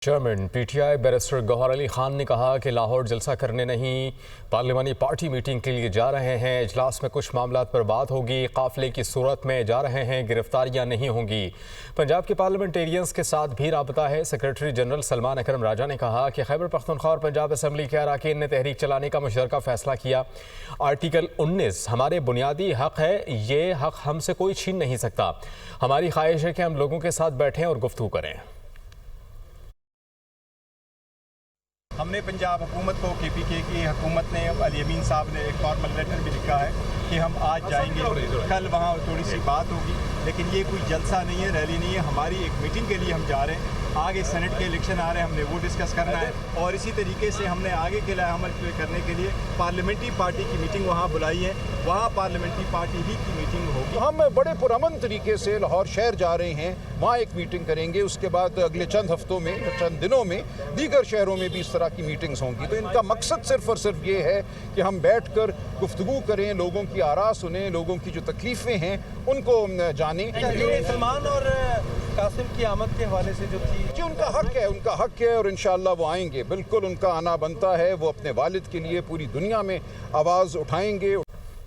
Chairman P T I barrister Gohar Ali Khan نے کہا کہ لاہور جلسہ کرنے نہیں پارلیمانی پارٹی میٹنگ کے لیے جا رہے ہیں۔ اجلاس میں کچھ معاملات پر بات ہوگی، قافلے کی صورت میں جا رہے ہیں، گرفتاریاں نہیں ہوں گی۔ پنجاب کے پارلیمنٹیرینز کے ساتھ بھی رابطہ ہے۔ سیکرٹری جنرل سلمان اکرم راجہ نے کہا کہ خیبر پختونخوا اور پنجاب اسمبلی کے اراکین نے تحریک چلانے کا مشترکہ فیصلہ کیا۔ آرٹیکل 19 ہمارے بنیادی حق ہے، یہ حق ہم سے کوئی چھین نہیں سکتا۔ ہماری خواہش ہے کہ ہم لوگوں کے ساتھ بیٹھیں اور گفتگو کریں۔ ہم نے پنجاب حکومت کو کے پی کے کی حکومت نے علی امین صاحب نے ایک فارمل لیٹر بھی لکھا ہے کہ ہم آج جائیں گے، کل وہاں تھوڑی سی بات ہوگی، لیکن یہ کوئی جلسہ نہیں ہے، ریلی نہیں ہے، ہماری ایک میٹنگ کے لیے ہم جا رہے ہیں۔ آگے سینٹ کے الیکشن آ رہے ہیں، ہم نے وہ ڈسکس کرنا ہے، اور اسی طریقے سے ہم نے آگے کے عمل کرنے کے لیے پارلیمنٹری پارٹی کی میٹنگ وہاں بلائی ہے، وہاں پارلیمنٹری پارٹی ہی کی میٹنگ ہوگی۔ ہم بڑے پرامن طریقے سے لاہور شہر جا رہے ہیں، وہاں ایک میٹنگ کریں گے، اس کے بعد اگلے چند ہفتوں میں چند دنوں میں دیگر شہروں میں بھی اس طرح کی میٹنگز ہوں گی۔ تو ان کا مقصد صرف اور صرف یہ ہے کہ ہم بیٹھ کر گفتگو کریں، لوگوں کی آراء سنیں، لوگوں کی جو تکلیفیں ہیں ان کو جانیں۔ سلمان اور قاسم کی آمد کے حوالے سے جو تھی جی ان کا حق ہے اور انشاءاللہ وہ آئیں گے، بالکل ان کا آنا بنتا ہے، وہ اپنے والد کے لیے پوری دنیا میں آواز اٹھائیں گے۔